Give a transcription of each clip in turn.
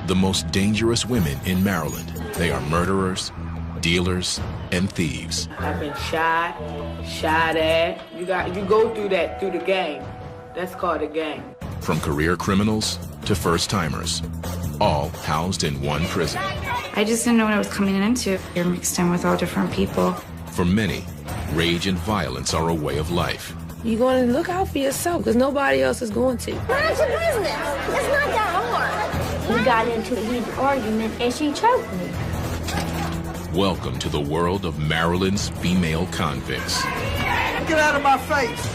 the most dangerous women in Maryland. They are murderers, dealers, and thieves. I've been shot at. You go through that through the game. That's called a game. From career criminals to first-timers, all housed in one prison. I just didn't know what I was coming into. You're mixed in with all different people. For many, rage and violence are a way of life. You're going to look out for yourself because nobody else is going to. Mind your business. It's not that hard. We got into a heated argument and she choked me. Welcome to the world of Maryland's female convicts. Get out of my face!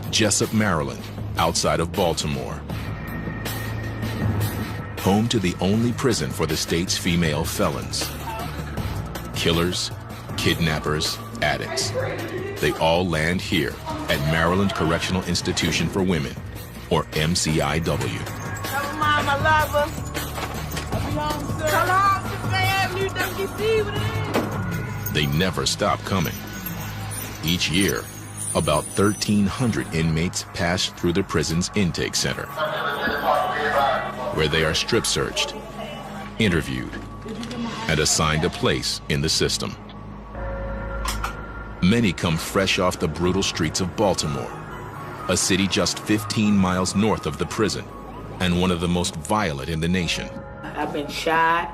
Jessup, Maryland, outside of Baltimore. Home to the only prison for the state's female felons. Killers, kidnappers, addicts. They all land here at Maryland Correctional Institution for Women, or MCIW. Tell Mom I love her. I'll be home soon. Tell her to stay Avenue WC with it. They never stop coming. Each year, about 1,300 inmates pass through the prison's intake center, where they are strip searched, interviewed, and assigned a place in the system. Many come fresh off the brutal streets of Baltimore, a city just 15 miles north of the prison and one of the most violent in the nation. I've been shot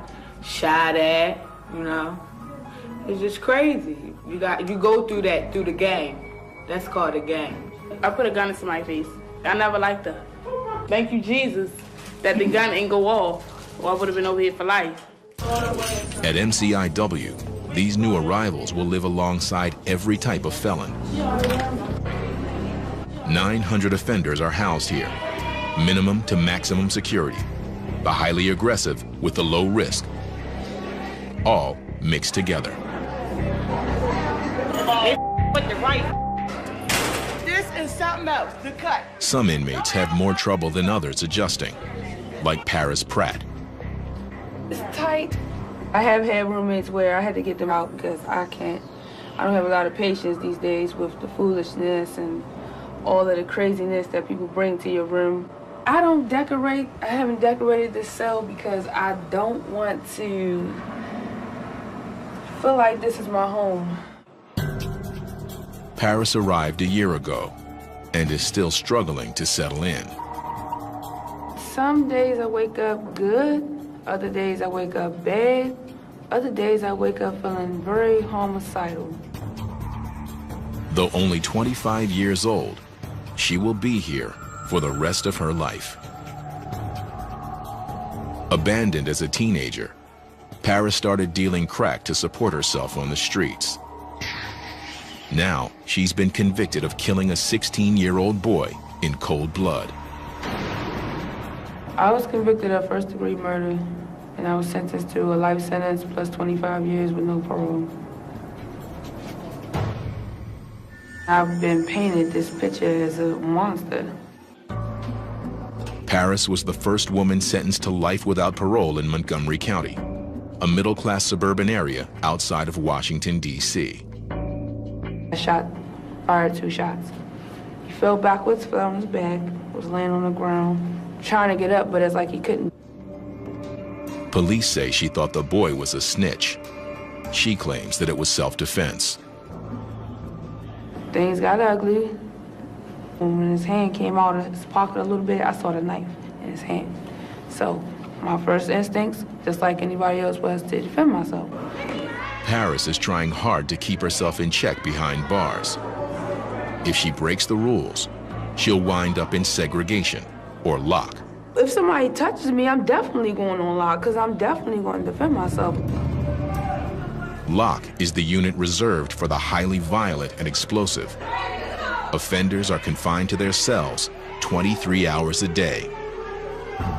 at, you know. It's just crazy. You go through that through the game. That's called a game. I put a gun into my face. I never liked her. Thank you, Jesus, that the gun ain't go off, or I would have been over here for life. At MCIW, these new arrivals will live alongside every type of felon. 900 offenders are housed here, minimum to maximum security, the highly aggressive with the low risk, all mixed together. With the right. This is something else, the cut. Some inmates have more trouble than others adjusting, like Paris Pratt. It's tight. I have had roommates where I had to get them out because I don't have a lot of patience these days with the foolishness and all of the craziness that people bring to your room. I don't decorate. I haven't decorated this cell because I don't want to feel like this is my home. Paris arrived a year ago and is still struggling to settle in. Some days I wake up good, other days I wake up bad, other days I wake up feeling very homicidal. Though only 25 years old, she will be here for the rest of her life. Abandoned as a teenager, Paris started dealing crack to support herself on the streets. Now, she's been convicted of killing a 16-year-old boy in cold blood. I was convicted of first-degree murder, and I was sentenced to a life sentence plus 25 years with no parole. I've been painted this picture as a monster. Paris was the first woman sentenced to life without parole in Montgomery County, a middle-class suburban area outside of Washington, D.C. I fired 2 shots. He fell backwards, fell on his back, was laying on the ground, trying to get up, but it's like he couldn't. Police say she thought the boy was a snitch. She claims that it was self-defense. Things got ugly. When his hand came out of his pocket a little bit, I saw the knife in his hand. So my first instincts, just like anybody else, was to defend myself. Paris is trying hard to keep herself in check behind bars. If she breaks the rules, she'll wind up in segregation or lock. If somebody touches me, I'm definitely going on lock because I'm definitely going to defend myself. Lock is the unit reserved for the highly violent and explosive. Offenders are confined to their cells 23 hours a day.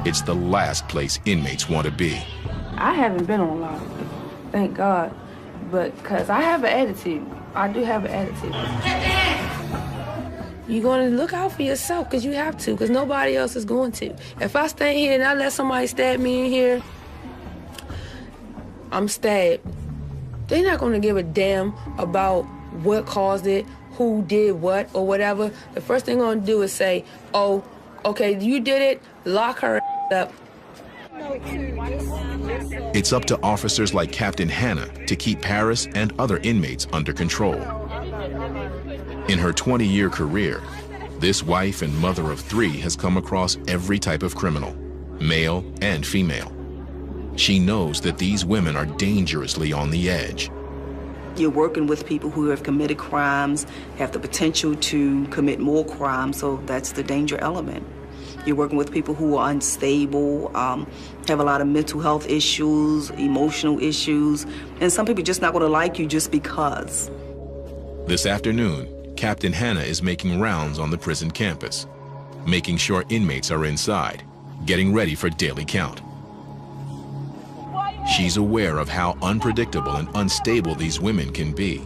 It's the last place inmates want to be. I haven't been on lock, thank God. But because I have an attitude. I do have an attitude. You're going to look out for yourself because you have to, because nobody else is going to. If I stay here and I let somebody stab me in here, I'm stabbed. They're not going to give a damn about what caused it, who did what, or whatever. The first thing they're going to do is say, oh, okay, you did it, lock her up. It's up to officers like Captain Hannah to keep Paris and other inmates under control. In her 20-year career, this wife and mother of 3 has come across every type of criminal, male and female. She knows that these women are dangerously on the edge. You're working with people who have committed crimes, have the potential to commit more crimes, so that's the danger element. You're working with people who are unstable, have a lot of mental health issues, emotional issues, and some people are just not going to like you just because. This afternoon, Captain Hannah is making rounds on the prison campus, making sure inmates are inside, getting ready for daily count. She's aware of how unpredictable and unstable these women can be,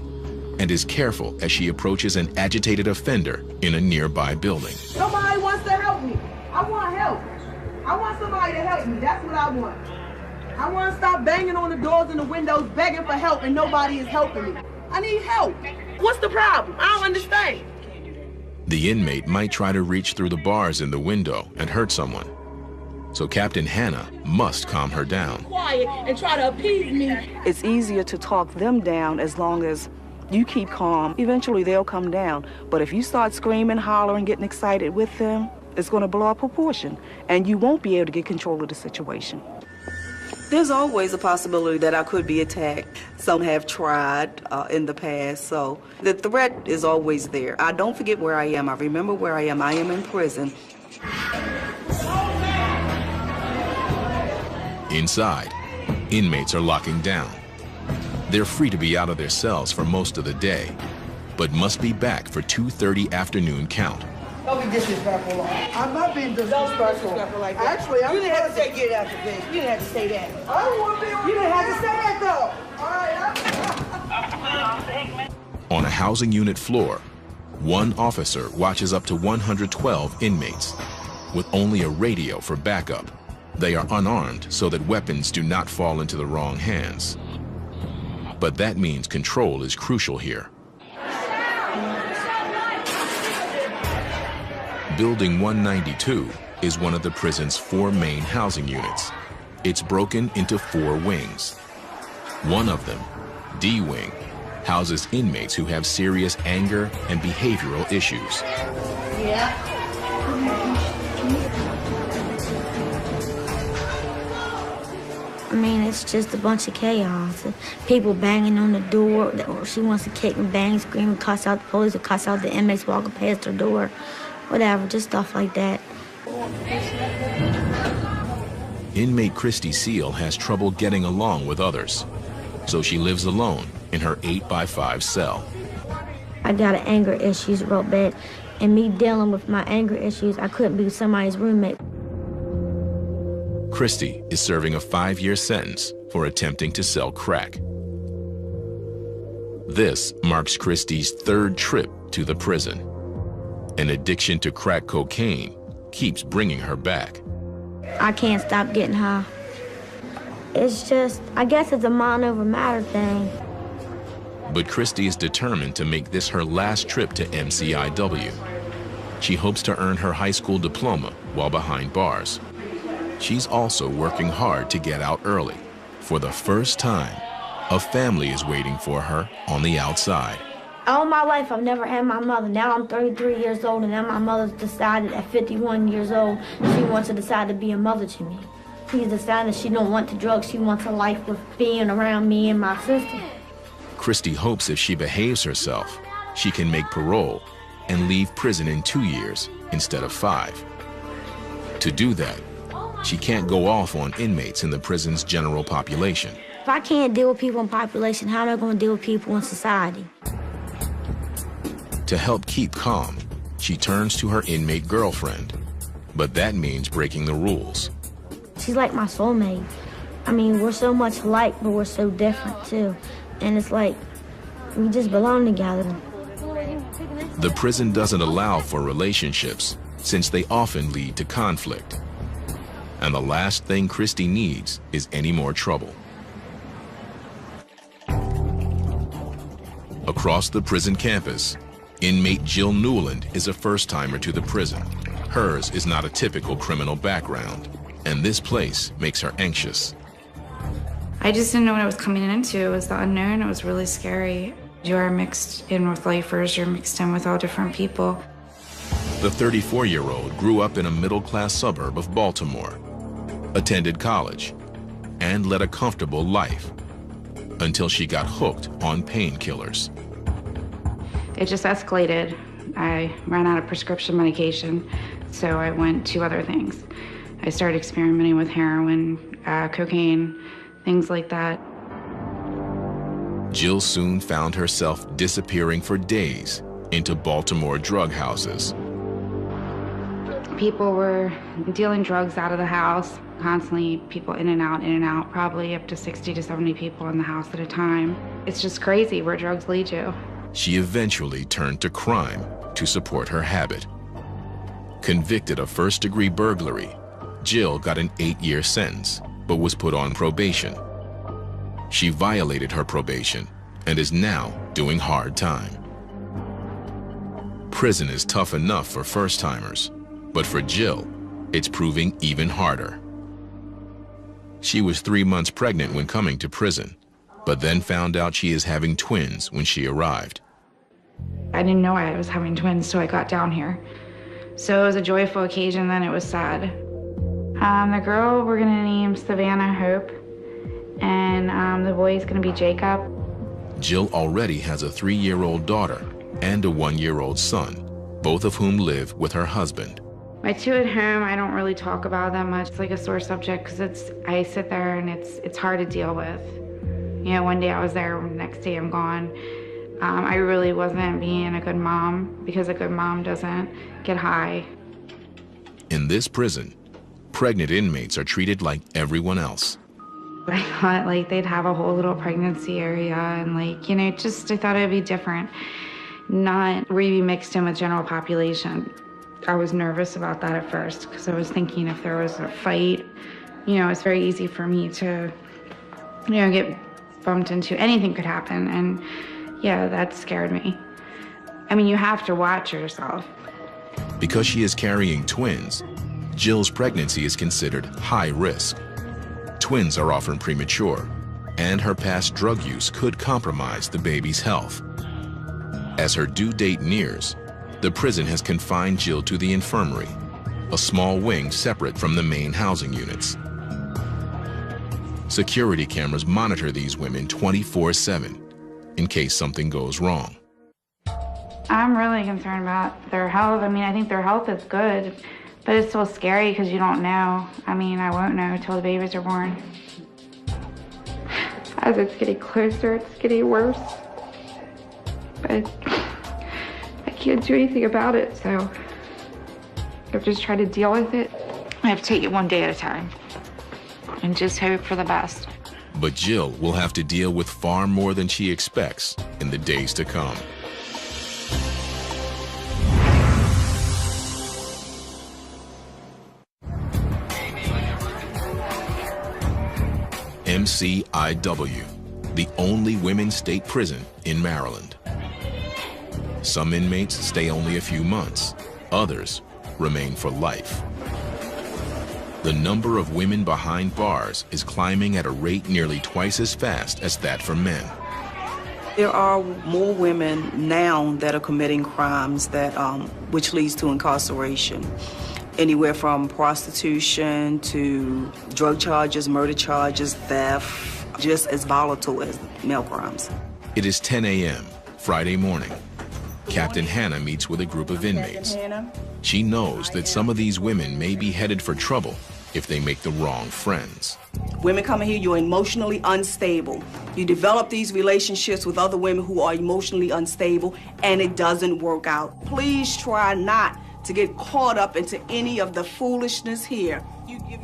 and is careful as she approaches an agitated offender in a nearby building. Somebody wants to help me. I want help. I want somebody to help me. That's what I want. I want to stop banging on the doors and the windows, begging for help, and nobody is helping me. I need help. What's the problem? I don't understand. The inmate might try to reach through the bars in the window and hurt someone. So Captain Hannah must calm her down. Quiet and try to appease me. It's easier to talk them down as long as you keep calm. Eventually they'll come down. But if you start screaming, hollering, getting excited with them, it's going to blow out proportion, and you won't be able to get control of the situation. There's always a possibility that I could be attacked. Some have tried in the past, so the threat is always there. I don't forget where I am. I remember where I am. I am in prison. Inside, inmates are locking down. They're free to be out of their cells for most of the day, but must be back for 2:30 afternoon count. Don't be disrespectful. I'm not being disrespectful. Like that. Actually, you didn't have to say get out the thing. You didn't have to say that. I don't want to be on. You didn't have to say that though. All right. On a housing unit floor, one officer watches up to 112 inmates with only a radio for backup. They are unarmed so that weapons do not fall into the wrong hands. But that means control is crucial here. Building 192 is one of the prison's 4 main housing units. It's broken into 4 wings. One of them, D Wing, houses inmates who have serious anger and behavioral issues. Yeah. I mean, it's just a bunch of chaos. People banging on the door. Or she wants to kick and bang, scream, and cuss out the police, or cuss out the inmates walking past her door. Whatever, just stuff like that. Inmate Christy Seal has trouble getting along with others, so she lives alone in her 8x5 cell. I got anger issues real bad, and me dealing with my anger issues, I couldn't be somebody's roommate. Christy is serving a 5-year sentence for attempting to sell crack. This marks Christy's 3rd trip to the prison. An addiction to crack cocaine keeps bringing her back. I can't stop getting high. It's just, I guess it's a mind over matter thing. But Christy is determined to make this her last trip to MCIW. She hopes to earn her high school diploma while behind bars. She's also working hard to get out early. For the first time, a family is waiting for her on the outside. All my life, I've never had my mother. Now I'm 33 years old, and now my mother's decided at 51 years old she wants to decide to be a mother to me. She's decided she don't want the drugs. She wants a life with being around me and my sister. Christy hopes if she behaves herself, she can make parole and leave prison in 2 years instead of 5. To do that, she can't go off on inmates in the prison's general population. If I can't deal with people in population, how am I going to deal with people in society? To help keep calm, she turns to her inmate girlfriend. But that means breaking the rules. She's like my soulmate. I mean, we're so much alike, but we're so different, too. And it's like, we just belong together. The prison doesn't allow for relationships since they often lead to conflict. And the last thing Christy needs is any more trouble. Across the prison campus, inmate Jill Newland is a first-timer to the prison. Hers is not a typical criminal background, and this place makes her anxious. I just didn't know what I was coming into. It was the unknown. It was really scary. You are mixed in with lifers. You're mixed in with all different people. The 34-year-old grew up in a middle-class suburb of Baltimore, attended college, and led a comfortable life until she got hooked on painkillers. It just escalated. I ran out of prescription medication, so I went to other things. I started experimenting with heroin, cocaine, things like that. Jill soon found herself disappearing for days into Baltimore drug houses. People were dealing drugs out of the house, constantly people in and out, probably up to 60 to 70 people in the house at a time. It's just crazy where drugs lead you. She eventually turned to crime to support her habit. Convicted of first-degree burglary, Jill got an 8-year sentence, but was put on probation. She violated her probation and is now doing hard time. Prison is tough enough for first-timers, but for Jill, it's proving even harder. She was 3 months pregnant when coming to prison, but then found out she is having twins when she arrived. I didn't know I was having twins till I got down here. So it was a joyful occasion, then it was sad. The girl we're gonna name Savannah Hope, and the boy is gonna be Jacob. Jill already has a 3-year-old daughter and a 1-year-old son, both of whom live with her husband. My two at home, I don't really talk about that much. It's like a sore subject because I sit there and it's hard to deal with. You know, one day I was there, next day I'm gone. I really wasn't being a good mom because a good mom doesn't get high. In this prison, pregnant inmates are treated like everyone else. I thought like they'd have a whole little pregnancy area and like, you know, just I thought it'd be different, not really mixed in with general population. I was nervous about that at first because I was thinking if there was a fight, you know, it's very easy for me to, you know, get bumped into. Anything could happen, and yeah, that scared me. I mean, you have to watch yourself. Because she is carrying twins, Jill's pregnancy is considered high risk. Twins are often premature, and her past drug use could compromise the baby's health. As her due date nears, the prison has confined Jill to the infirmary, a small wing separate from the main housing units. Security cameras monitor these women 24/7 in case something goes wrong. I'm really concerned about their health. I mean, I think their health is good, but it's still scary because you don't know. I mean, I won't know until the babies are born. As it's getting closer, it's getting worse. But I can't do anything about it, so I've just tried to deal with it. I have to take it one day at a time and just hope for the best. But Jill will have to deal with far more than she expects in the days to come. MCIW, the only women's state prison in Maryland. Some inmates stay only a few months, others remain for life. The number of women behind bars is climbing at a rate nearly twice as fast as that for men. There are more women now that are committing crimes that, which leads to incarceration. Anywhere from prostitution to drug charges, murder charges, theft, just as volatile as male crimes. It is 10 a.m. Friday morning. Captain Hannah meets with a group of inmates. She knows that some of these women may be headed for trouble if they make the wrong friends. Women coming here, you're emotionally unstable. You develop these relationships with other women who are emotionally unstable, and it doesn't work out. Please try not to get caught up into any of the foolishness here.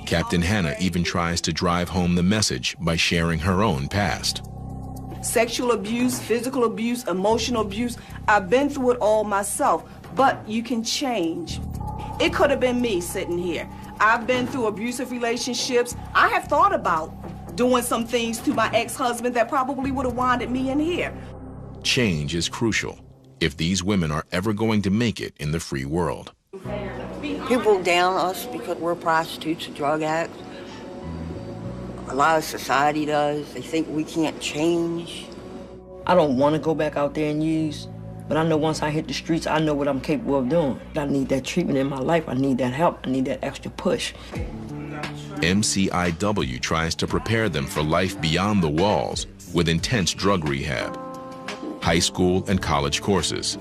Captain Hannah even tries to drive home the message by sharing her own past. sexual abuse, physical abuse, emotional abuse. I've been through it all myself, but you can change. It could have been me sitting here. I've been through abusive relationships. I have thought about doing some things to my ex-husband that probably would have winded me in here. Change is crucial if these women are ever going to make it in the free world. People down us because we're prostitutes and drug addicts. A lot of society does. They think we can't change. I don't want to go back out there and use, but I know once I hit the streets, I know what I'm capable of doing. I need that treatment in my life. I need that help. I need that extra push. MCIW tries to prepare them for life beyond the walls with intense drug rehab, high school and college courses,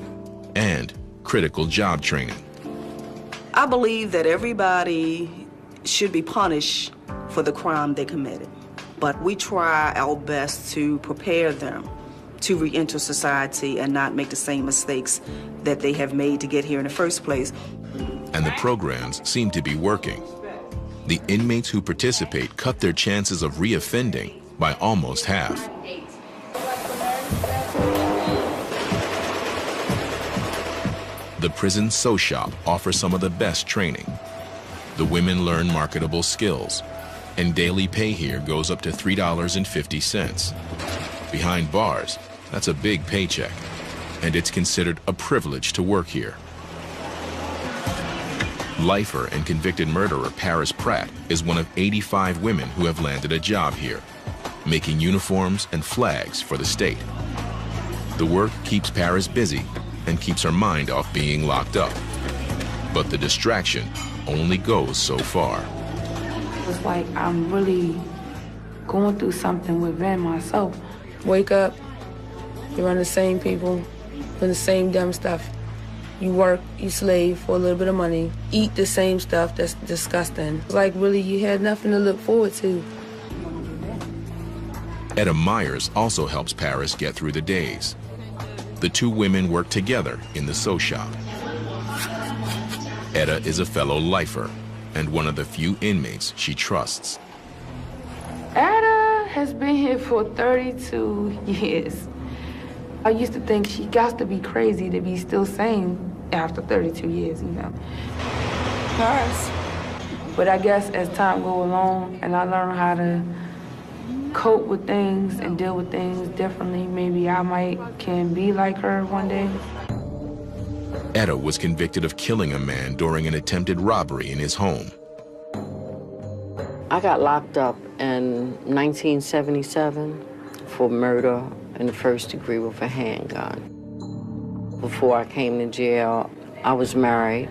and critical job training. I believe that everybody should be punished for the crime they committed, but we try our best to prepare them to re-enter society and not make the same mistakes that they have made to get here in the first place. And the programs seem to be working. The inmates who participate cut their chances of reoffending by almost half. The prison sew shop offers some of the best training. The women learn marketable skills, and daily pay here goes up to $3.50. Behind bars, that's a big paycheck, and it's considered a privilege to work here. Lifer and convicted murderer Paris Pratt is one of 85 women who have landed a job here, making uniforms and flags for the state. The work keeps Paris busy and keeps her mind off being locked up. But the distraction only goes so far. It's like I'm really going through something within myself. Wake up, you're around the same people, doing the same dumb stuff. You work, you slave for a little bit of money, eat the same stuff that's disgusting. It's like really you had nothing to look forward to. Etta Myers also helps Paris get through the days. The two women work together in the sew shop. Etta is a fellow lifer and one of the few inmates she trusts. Etta has been here for 32 years. I used to think she got to be crazy to be still sane after 32 years, you know. Paris. But I guess as time goes along and I learn how to cope with things and deal with things differently, maybe I can be like her one day. Etta was convicted of killing a man during an attempted robbery in his home. I got locked up in 1977 for murder in the first degree with a handgun. Before I came to jail, I was married.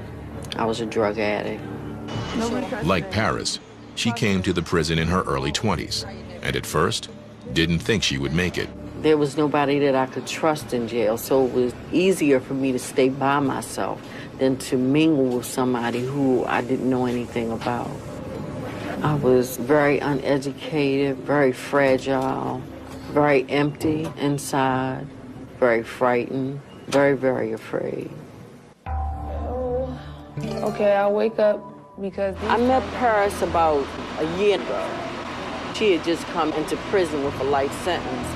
I was a drug addict. Like Paris, she came to the prison in her early 20s, and at first, didn't think she would make it. There was nobody that I could trust in jail, so it was easier for me to stay by myself than to mingle with somebody who I didn't know anything about. I was very uneducated, very fragile, very empty inside, very frightened, very, very afraid. Okay, I wake up because... I met Paris about a year ago. She had just come into prison with a life sentence.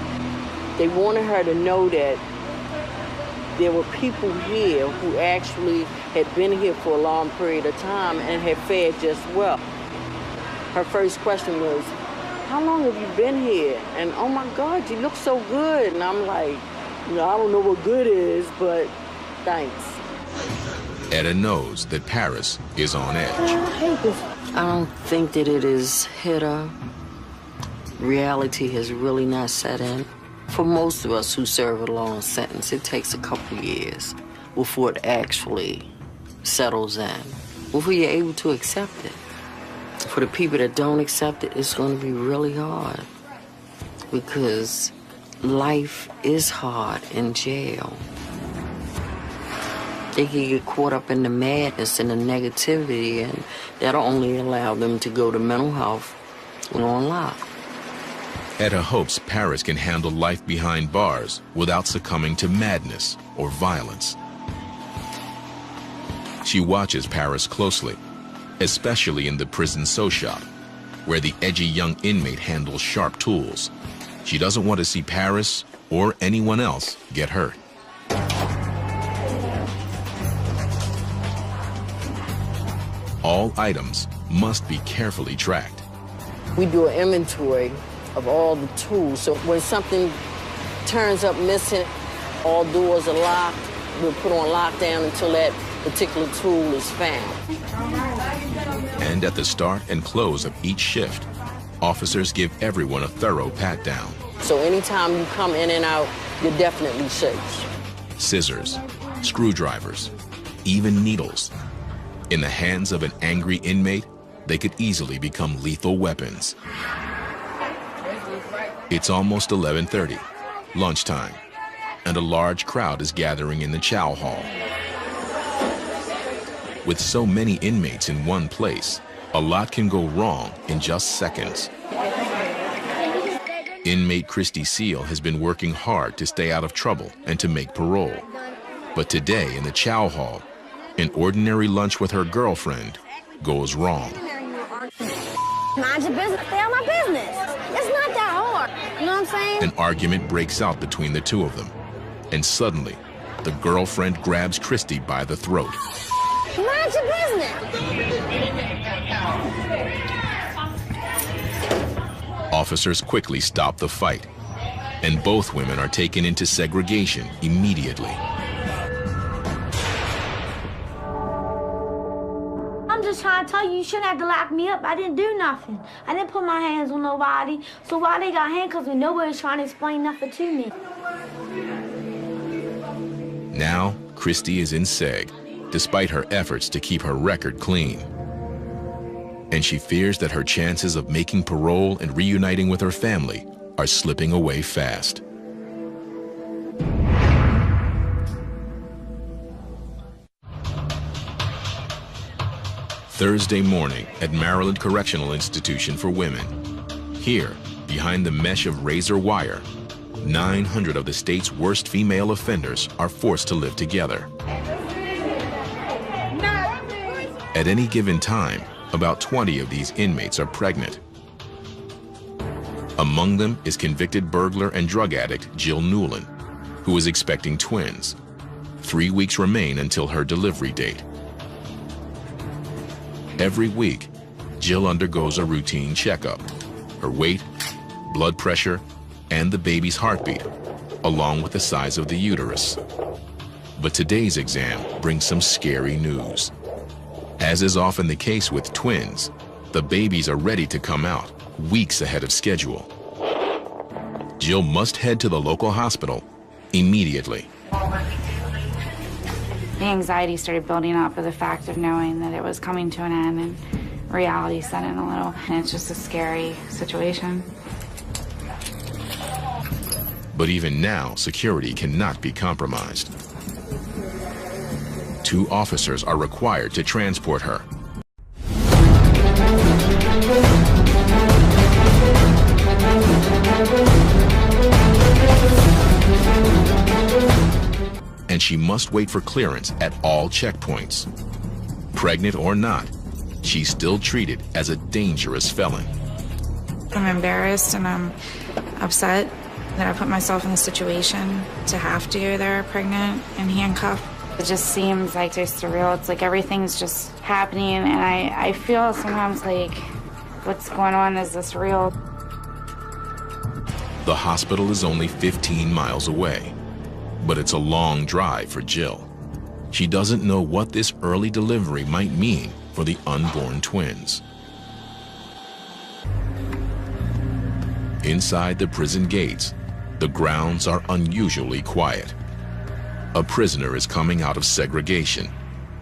They wanted her to know that there were people here who actually had been here for a long period of time and had fared just well. Her first question was, how long have you been here? And oh my God, you look so good. And I'm like, I don't know what good is, but thanks. Etta knows that Paris is on edge. I hate this. I don't think that it has hit her. Reality has really not set in. For most of us who serve a long sentence, it takes a couple years before it actually settles in, before you're able to accept it. For the people that don't accept it, it's going to be really hard because life is hard in jail. They can get caught up in the madness and the negativity, and that'll only allow them to go to mental health and on lock. Etta hopes Paris can handle life behind bars without succumbing to madness or violence. She watches Paris closely, especially in the prison sew shop, where the edgy young inmate handles sharp tools. She doesn't want to see Paris or anyone else get hurt. All items must be carefully tracked. We do an inventory of all the tools, so when something turns up missing, all doors are locked, we'll put on lockdown until that particular tool is found. And at the start and close of each shift, officers give everyone a thorough pat-down. So anytime you come in and out, you're definitely safe. Scissors, screwdrivers, even needles. In the hands of an angry inmate, they could easily become lethal weapons. It's almost 11:30, lunchtime, and a large crowd is gathering in the chow hall. With so many inmates in one place, a lot can go wrong in just seconds. Inmate Christy Seal has been working hard to stay out of trouble and to make parole. But today in the chow hall, an ordinary lunch with her girlfriend goes wrong. Mind your business, stay out my business. It's not that hard, you know what I'm saying? An argument breaks out between the two of them, and suddenly, the girlfriend grabs Christy by the throat. Mind your business. Officers quickly stop the fight, and both women are taken into segregation immediately. I'm just trying to tell you, you shouldn't have to lock me up. I didn't do nothing. I didn't put my hands on nobody. So why they got handcuffs when nobody's trying to explain nothing to me? Now, Christy is in seg, despite her efforts to keep her record clean. And she fears that her chances of making parole and reuniting with her family are slipping away fast. Thursday morning at Maryland Correctional Institution for Women. Here, behind the mesh of razor wire, 900 of the state's worst female offenders are forced to live together. At any given time, about 20 of these inmates are pregnant. Among them is convicted burglar and drug addict Jill Newland, who is expecting twins. 3 weeks remain until her delivery date. Every week, Jill undergoes a routine checkup. Her weight, blood pressure, and the baby's heartbeat, along with the size of the uterus. But today's exam brings some scary news. As is often the case with twins, the babies are ready to come out weeks ahead of schedule. Jill must head to the local hospital immediately. The anxiety started building up with the fact of knowing that it was coming to an end, and reality set in a little, and it's just a scary situation. But even now, security cannot be compromised. 2 officers are required to transport her. And she must wait for clearance at all checkpoints. Pregnant or not, she's still treated as a dangerous felon. I'm embarrassed and I'm upset that I put myself in the situation to have to go there pregnant and handcuffed. It just seems like they're surreal. It's like everything's just happening, and I feel sometimes like, what's going on? Is this real? The hospital is only 15 miles away, but it's a long drive for Jill. She doesn't know what this early delivery might mean for the unborn twins. Inside the prison gates, the grounds are unusually quiet. A prisoner is coming out of segregation,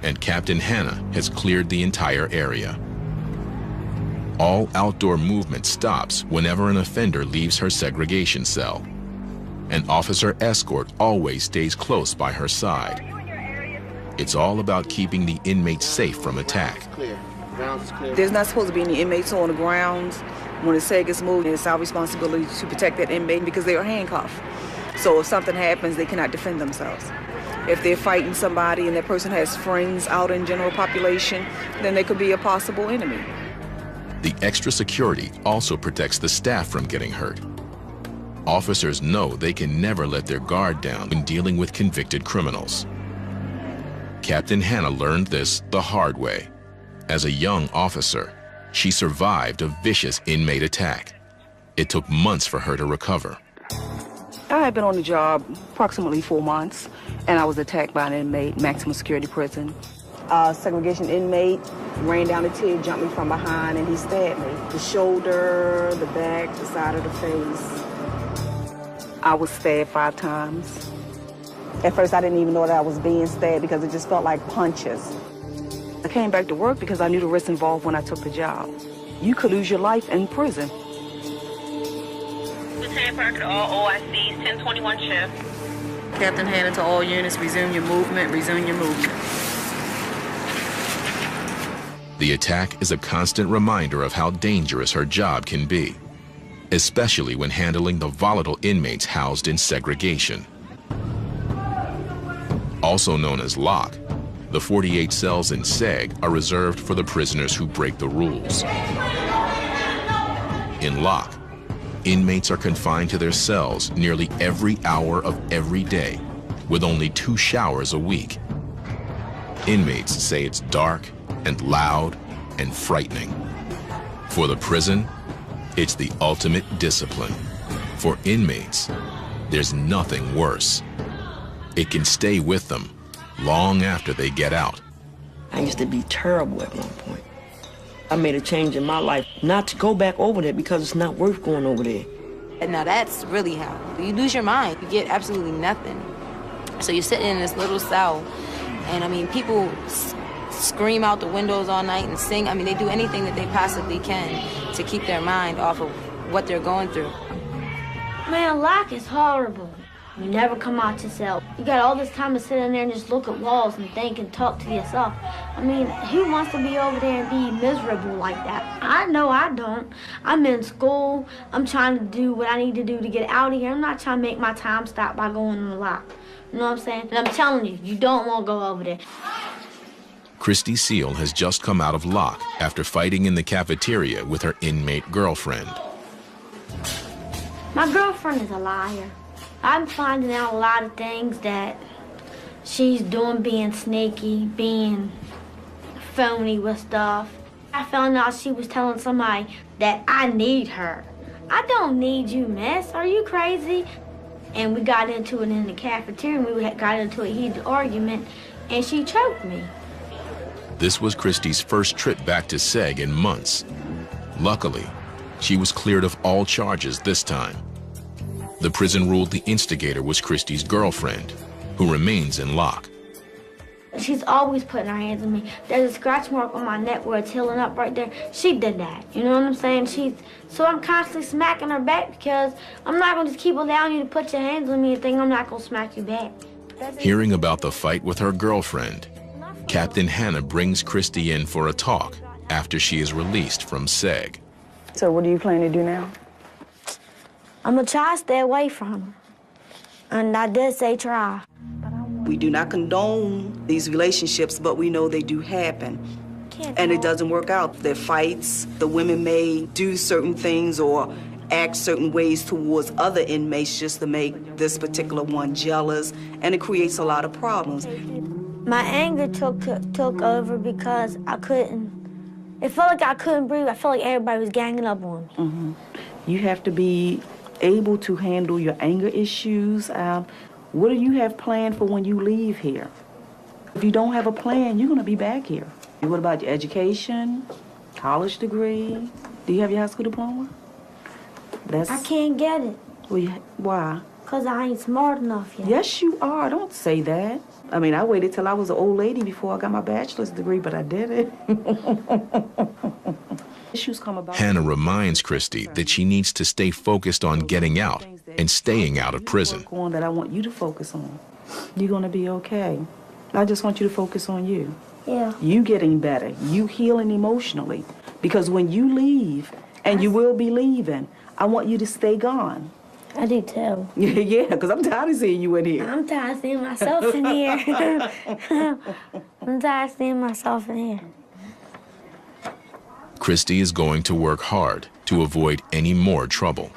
and Captain Hannah has cleared the entire area. All outdoor movement stops whenever an offender leaves her segregation cell. An officer escort always stays close by her side. It's all about keeping the inmates safe from attack. There's not supposed to be any inmates on the grounds. When the seg gets moved, it's our responsibility to protect that inmate because they are handcuffed. So if something happens, they cannot defend themselves. If they're fighting somebody and that person has friends out in general population, then they could be a possible enemy. The extra security also protects the staff from getting hurt. officers know they can never let their guard down when dealing with convicted criminals. Captain Hannah learned this the hard way. As a young officer, she survived a vicious inmate attack. It took months for her to recover. I had been on the job approximately 4 months, and I was attacked by an inmate, maximum security prison. Segregation inmate ran down the tube, jumped me from behind, and he stabbed me. The shoulder, the back, the side of the face. I was stabbed 5 times. At first, I didn't even know that I was being stabbed because it just felt like punches. I came back to work because I knew the risks involved when I took the job. You could lose your life in prison. Lieutenant Parker to all OICs, 1021 shift. Captain Hannah to all units, resume your movement, resume your movement. The attack is a constant reminder of how dangerous her job can be, especially when handling the volatile inmates housed in segregation. Also known as lock, the 48 cells in SEG are reserved for the prisoners who break the rules. In lock, inmates are confined to their cells nearly every hour of every day, with only 2 showers a week. Inmates say it's dark and loud and frightening. For the prison, it's the ultimate discipline. For inmates, there's nothing worse. It can stay with them long after they get out. I used to be terrible at one point. I made a change in my life not to go back over there because it's not worth going over there. And now that's really how you lose your mind. You get absolutely nothing. So you're sitting in this little cell, and I mean, people scream out the windows all night and sing. I mean, they do anything that they possibly can to keep their mind off of what they're going through. Man, lock is horrible. You never come out your cell. You got all this time to sit in there and just look at walls and think and talk to yourself. I mean, who wants to be over there and be miserable like that? I know I don't. I'm in school. I'm trying to do what I need to do to get out of here. I'm not trying to make my time stop by going in the lock. You know what I'm saying? And I'm telling you, you don't want to go over there. Christy Seal has just come out of lock after fighting in the cafeteria with her inmate girlfriend. My girlfriend is a liar. I'm finding out a lot of things that she's doing, being sneaky, being phony with stuff. I found out she was telling somebody that I need her. I don't need you, miss. Are you crazy? And we got into it in the cafeteria, and we got into a heated argument, and she choked me. This was Christy's first trip back to SEG in months. Luckily, she was cleared of all charges this time. The prison ruled the instigator was Christy's girlfriend, who remains in lock. She's always putting her hands on me. There's a scratch mark on my neck where it's healing up right there. She did that. You know what I'm saying? So I'm constantly smacking her back because I'm not going to just keep allowing you to put your hands on me and think I'm not going to smack you back. Hearing about the fight with her girlfriend, Captain Hannah brings Christy in for a talk after she is released from SEG. So what do you plan to do now? I'm going to try to stay away from her. And I did say try. We do not condone these relationships, but we know they do happen. And it doesn't work out. There are fights. The women may do certain things or act certain ways towards other inmates just to make this particular one jealous, and it creates a lot of problems. My anger took over because I couldn't. It felt like I couldn't breathe. I felt like everybody was ganging up on me. Mm-hmm. You have to be able to handle your anger issues. What do you have planned for when you leave here? If you don't have a plan, you're going to be back here. What about your education, college degree? Do you have your high school diploma? I can't get it. Well, why? Because I ain't smart enough yet. Yes, you are. Don't say that. I mean, I waited till I was an old lady before I got my bachelor's degree, but I did it. Issues come about. Hannah reminds Christy that she needs to stay focused on getting out and staying out of prison. That I want you to focus on. You're going to be okay. I just want you to focus on you. Yeah. You getting better. You healing emotionally. Because when you leave, and you will be leaving, I want you to stay gone. I do too. Yeah, because I'm tired of seeing you in here. I'm tired of seeing myself in here. I'm tired of seeing myself in here. Christy is going to work hard to avoid any more trouble.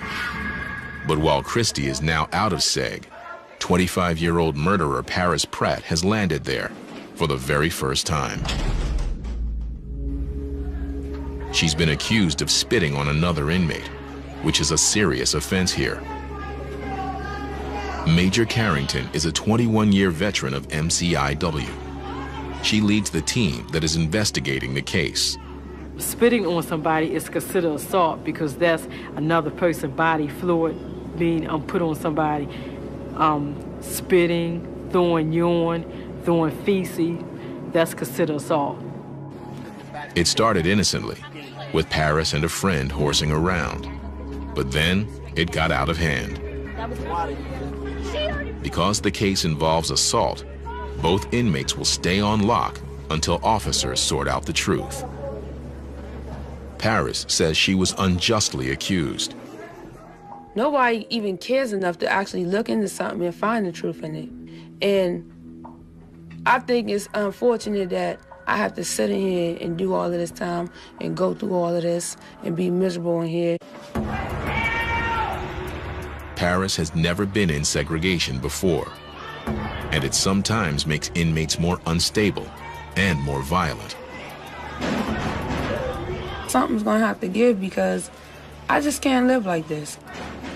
But while Christie is now out of SEG, 25-year-old murderer Paris Pratt has landed there for the very first time. She's been accused of spitting on another inmate, which is a serious offense here. Major Carrington is a 21-year veteran of MCIW. She leads the team that is investigating the case. Spitting on somebody is considered assault because that's another person's body fluid being put on somebody. Spitting, throwing urine, throwing feces, that's considered assault. It started innocently, with Paris and a friend horsing around. But then it got out of hand. Because the case involves assault, both inmates will stay on lock until officers sort out the truth. Paris says she was unjustly accused. Nobody even cares enough to actually look into something and find the truth in it. And I think it's unfortunate that I have to sit in here and do all of this time and go through all of this and be miserable in here. Paris has never been in segregation before, and it sometimes makes inmates more unstable and more violent. Something's gonna have to give because I just can't live like this.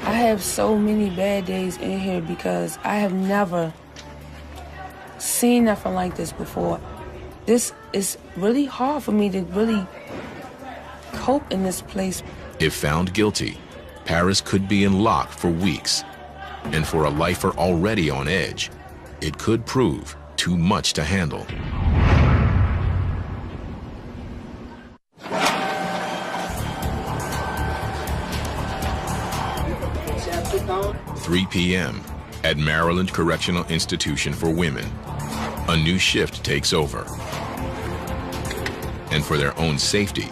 I have so many bad days in here because I have never seen nothing like this before. This is really hard for me to really cope in this place. If found guilty, Paris could be in lock for weeks. And for a lifer already on edge, it could prove too much to handle. – 3 p.m. at Maryland Correctional Institution for Women. A new shift takes over. And for their own safety,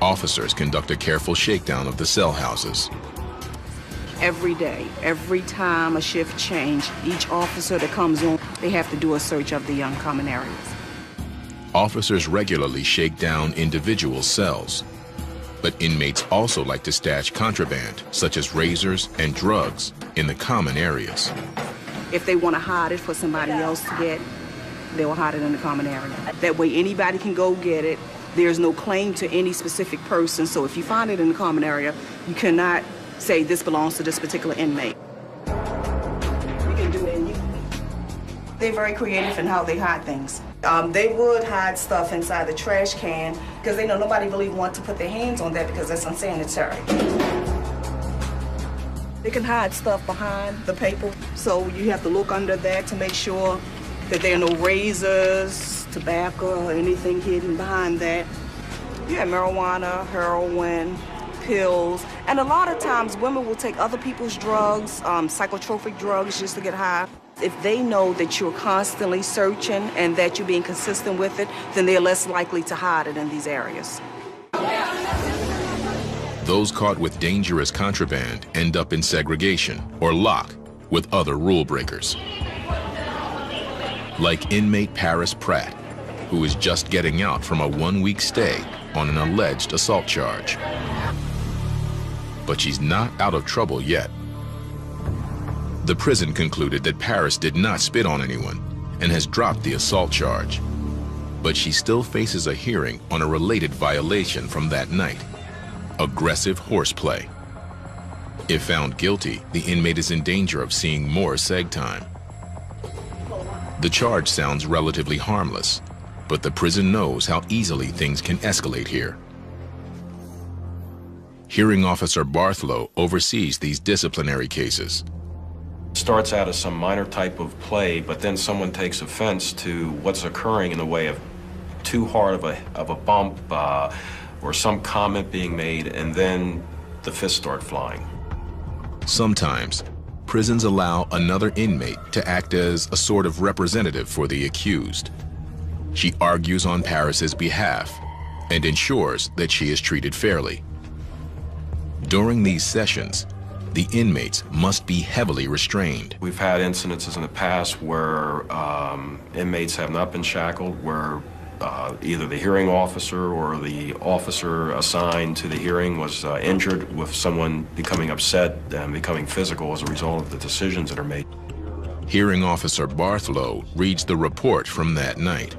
officers conduct a careful shakedown of the cell houses. Every day, every time a shift change, each officer that comes on, they have to do a search of the common areas. Officers regularly shake down individual cells, but inmates also like to stash contraband, such as razors and drugs, in the common areas. If they want to hide it for somebody else to get, they'll hide it in the common area. That way anybody can go get it. There's no claim to any specific person, so if you find it in the common area, you cannot say this belongs to this particular inmate. You can do it. They're very creative in how they hide things. They would hide stuff inside the trash can because they know nobody really wants to put their hands on that because that's unsanitary. They can hide stuff behind the paper, so you have to look under that to make sure that there are no razors, tobacco, or anything hidden behind that. You have marijuana, heroin, pills, and a lot of times women will take other people's drugs, psychotropic drugs, just to get high. If they know that you're constantly searching and that you're being consistent with it, then they're less likely to hide it in these areas. Those caught with dangerous contraband end up in segregation or lock with other rule breakers. Like inmate Paris Pratt, who is just getting out from a 1-week stay on an alleged assault charge. But she's not out of trouble yet. The prison concluded that Paris did not spit on anyone and has dropped the assault charge. But she still faces a hearing on a related violation from that night: aggressive horseplay. If found guilty, the inmate is in danger of seeing more seg time. The charge sounds relatively harmless, but the prison knows how easily things can escalate here. Hearing Officer Barthlow oversees these disciplinary cases. Starts out as some minor type of play, but then someone takes offense to what's occurring in the way of too hard of a bump or some comment being made, and then the fists start flying. Sometimes, prisons allow another inmate to act as a sort of representative for the accused. She argues on Paris's behalf and ensures that she is treated fairly. During these sessions, the inmates must be heavily restrained. We've had incidences in the past where inmates have not been shackled, where either the hearing officer or the officer assigned to the hearing was injured, with someone becoming upset and becoming physical as a result of the decisions that are made. Hearing Officer Barthlow reads the report from that night.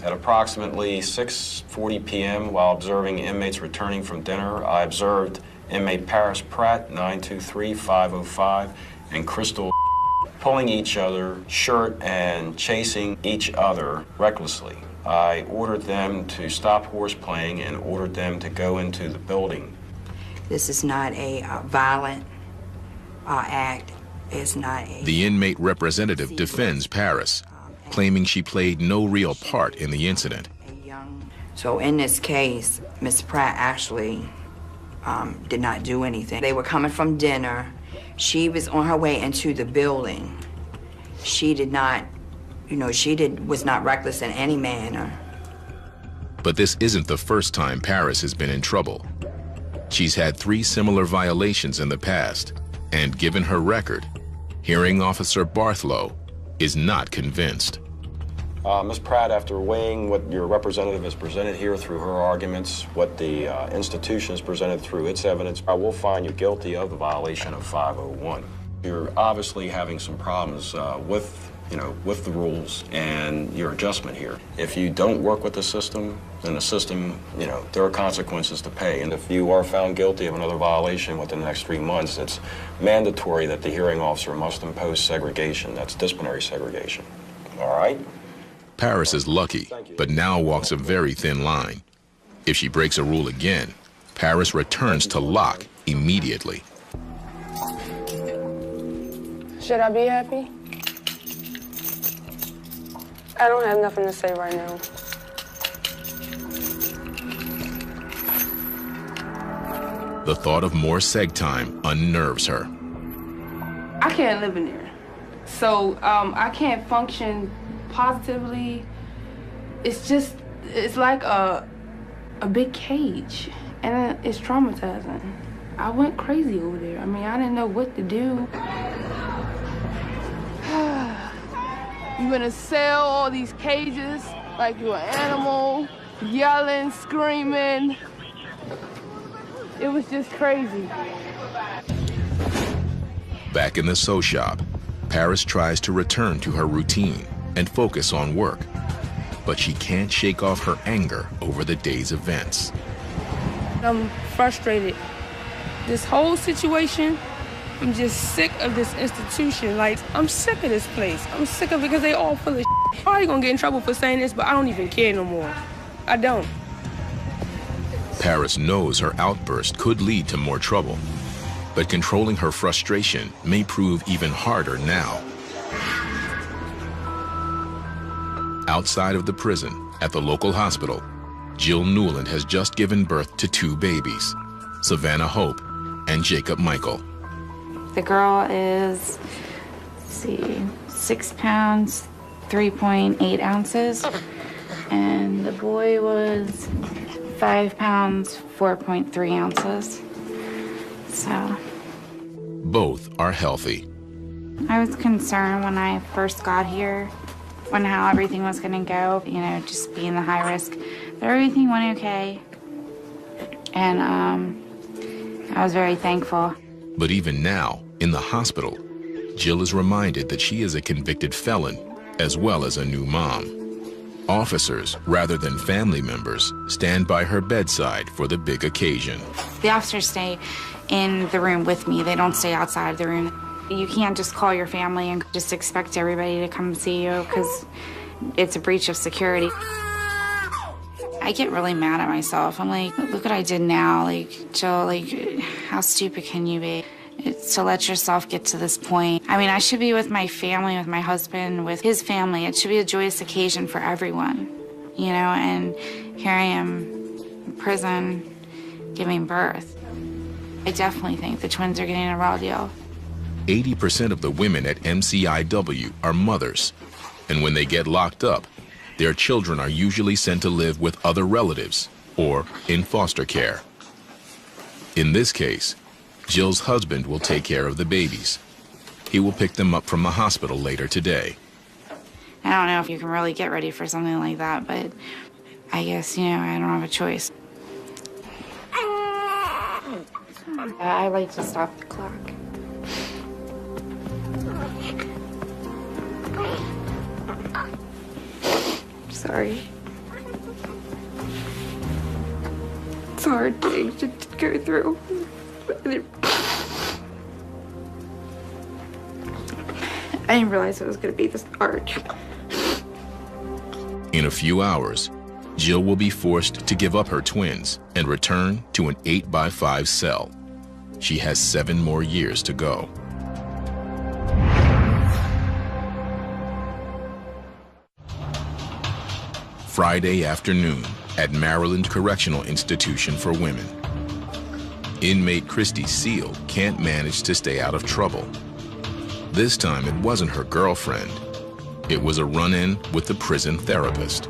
At approximately 6:40 p.m., while observing inmates returning from dinner, I observed inmate Paris Pratt, 923-505, and Crystal pulling each other's shirt and chasing each other recklessly. I ordered them to stop horseplaying and ordered them to go into the building. This is not a violent act. It's not a... The inmate representative defends Paris, claiming she played no real part in the incident. So in this case, Ms. Pratt actually did not do anything. They were coming from dinner. She was on her way into the building. She did not, was not reckless in any manner. But this isn't the first time Paris has been in trouble. She's had 3 similar violations in the past, and given her record, Hearing Officer Barthlow is not convinced. Ms. Pratt, after weighing what your representative has presented here through her arguments, what the institution has presented through its evidence, I will find you guilty of the violation of 501. You're obviously having some problems with the rules and your adjustment here. If you don't work with the system, then the system, there are consequences to pay. And if you are found guilty of another violation within the next 3 months, it's mandatory that the hearing officer must impose segregation. That's disciplinary segregation. All right? Paris is lucky, but now walks a very thin line. If she breaks a rule again, Paris returns to Locke immediately. Should I be happy? I don't have nothing to say right now. The thought of more seg time unnerves her. I can't live in there. So I can't function positively. It's like a big cage, and it's traumatizing. I went crazy over there. I mean, I didn't know what to do. You're gonna sell all these cages like you're an animal, yelling, screaming. It was just crazy. Back in the sew shop, Paris tries to return to her routine and focus on work, but she can't shake off her anger over the day's events. I'm frustrated. This whole situation, I'm just sick of this institution. Like, I'm sick of this place. I'm sick of it because they all full of shit. I'm probably gonna get in trouble for saying this, but I don't even care no more. I don't. Paris knows her outburst could lead to more trouble, but controlling her frustration may prove even harder now. Outside of the prison, at the local hospital, Jill Newland has just given birth to 2 babies, Savannah Hope and Jacob Michael. The girl is, 6 pounds, 3.8 ounces, and the boy was 5 pounds, 4.3 ounces. So. Both are healthy. I was concerned when I first got here, how everything was gonna go, just being the high risk. But everything went okay. And I was very thankful. But even now, in the hospital, Jill is reminded that she is a convicted felon, as well as a new mom. Officers, rather than family members, stand by her bedside for the big occasion. The officers stay in the room with me. They don't stay outside the room. You can't just call your family and just expect everybody to come see you because it's a breach of security. I get really mad at myself. I'm like, look what I did now. Like, Jill, how stupid can you be? It's to let yourself get to this point. I mean, I should be with my family, with my husband, with his family. It should be a joyous occasion for everyone, and here I am in prison giving birth. I definitely think the twins are getting a raw deal. 80% of the women at MCIW are mothers, and when they get locked up, their children are usually sent to live with other relatives or in foster care. In this case, Jill's husband will take care of the babies. He will pick them up from the hospital later today. I don't know if you can really get ready for something like that, but I guess, you know, I don't have a choice. I like to stop the clock. Sorry. It's a hard thing to go through. I didn't realize it was going to be this hard. In a few hours, Jill will be forced to give up her twins and return to an 8x5 cell. She has 7 more years to go. Friday afternoon at Maryland Correctional Institution for Women. Inmate Christy Seal can't manage to stay out of trouble. This time it wasn't her girlfriend. It was a run-in with the prison therapist.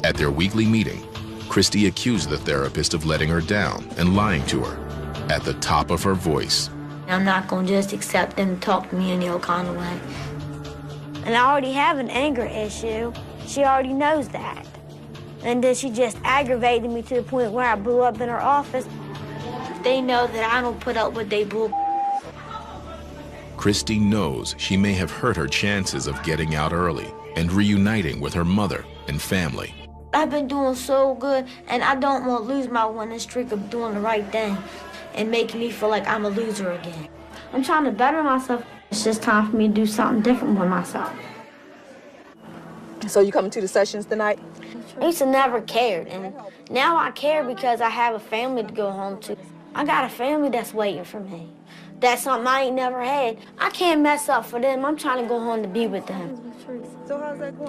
At their weekly meeting, Christy accused the therapist of letting her down and lying to her at the top of her voice. I'm not going to just accept them to talk to me any old kind of way. And I already have an anger issue. She already knows that. And then she just aggravated me to the point where I blew up in her office. They know that I don't put up with they bull. Christy knows she may have hurt her chances of getting out early and reuniting with her mother and family. I've been doing so good, and I don't want to lose my winning streak of doing the right thing and making me feel like I'm a loser again. I'm trying to better myself. It's just time for me to do something different with myself. So you coming to the sessions tonight? I used to never cared, and now I care because I have a family to go home to. I got a family that's waiting for me. That's something I ain't never had. I can't mess up for them. I'm trying to go home to be with them.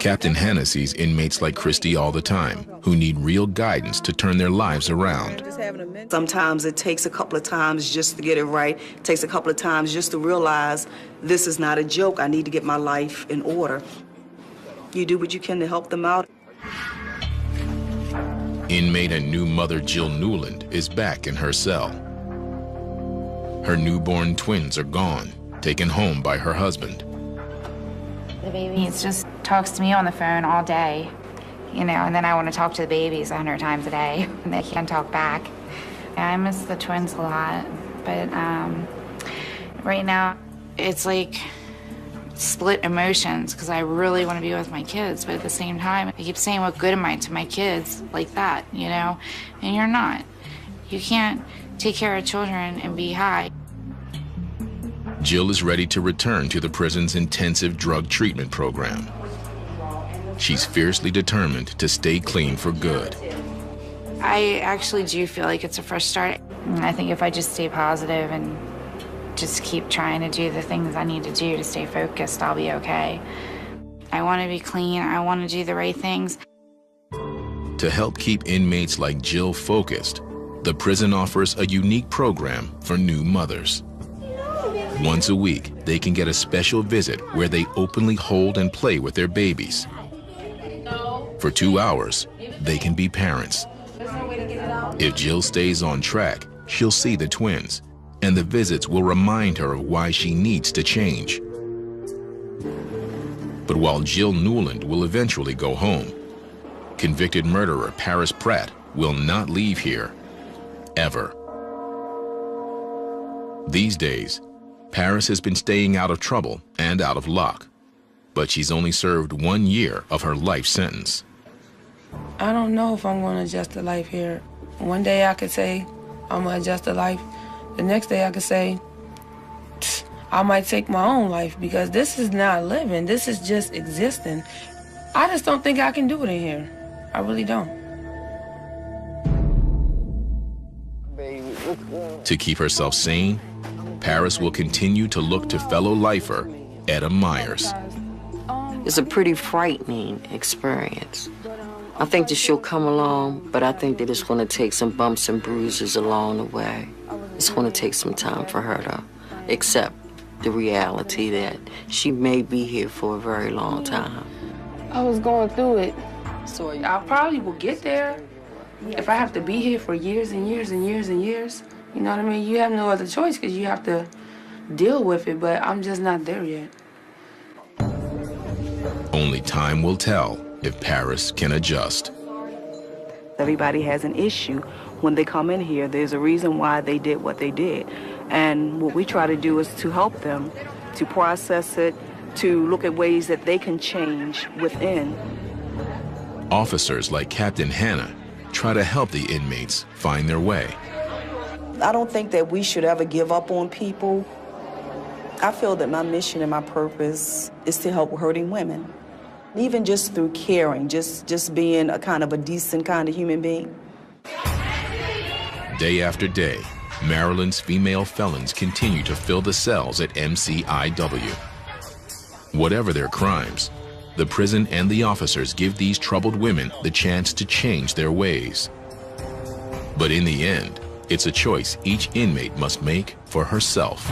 Captain Hanna sees inmates like Christy all the time who need real guidance to turn their lives around. Sometimes it takes a couple of times just to get it right. It takes a couple of times just to realize this is not a joke. I need to get my life in order. You do what you can to help them out. Inmate and new mother Jill Newland is back in her cell. Her newborn twins are gone, taken home by her husband. The baby just talks to me on the phone all day, you know, and then I want to talk to the babies 100 times a day, and they can't talk back. I miss the twins a lot, but right now it's like split emotions because I really want to be with my kids, but at the same time, I keep saying, what good am I to my kids like that, you know? And you're not. You can't take care of children and be high. Jill is ready to return to the prison's intensive drug treatment program. She's fiercely determined to stay clean for good. I actually do feel like it's a fresh start. I think if I just stay positive and just keep trying to do the things I need to do to stay focused, I'll be okay. I want to be clean. I want to do the right things. To help keep inmates like Jill focused, the prison offers a unique program for new mothers. Once a week, they can get a special visit where they openly hold and play with their babies. For 2 hours, they can be parents. If Jill stays on track, she'll see the twins, and the visits will remind her of why she needs to change. But while Jill Newland will eventually go home, convicted murderer Paris Pratt will not leave here, ever. These days, Paris has been staying out of trouble and out of luck, but she's only served 1 year of her life sentence. I don't know if I'm going to adjust to life here. One day I could say I'm going to adjust to life. The next day I could say I might take my own life because this is not living. This is just existing. I just don't think I can do it in here. I really don't. To keep herself sane, Paris will continue to look to fellow lifer Etta Myers. It's a pretty frightening experience. I think that she'll come along, but I think that it's going to take some bumps and bruises along the way. It's going to take some time for her to accept the reality that she may be here for a very long time. I was going through it, so I probably will get there. If I have to be here for years and years and years and years, you know what I mean? You have no other choice because you have to deal with it, but I'm just not there yet. Only time will tell if Paris can adjust. Everybody has an issue when they come in here. There's a reason why they did what they did. And what we try to do is to help them, to process it, to look at ways that they can change within. Officers like Captain Hannah try to help the inmates find their way. I don't think that we should ever give up on people. I feel that my mission and my purpose is to help hurting women. Even just through caring, just being a kind of a decent kind of human being. Day after day, Maryland's female felons continue to fill the cells at MCIW. Whatever their crimes, the prison and the officers give these troubled women the chance to change their ways. But in the end, it's a choice each inmate must make for herself.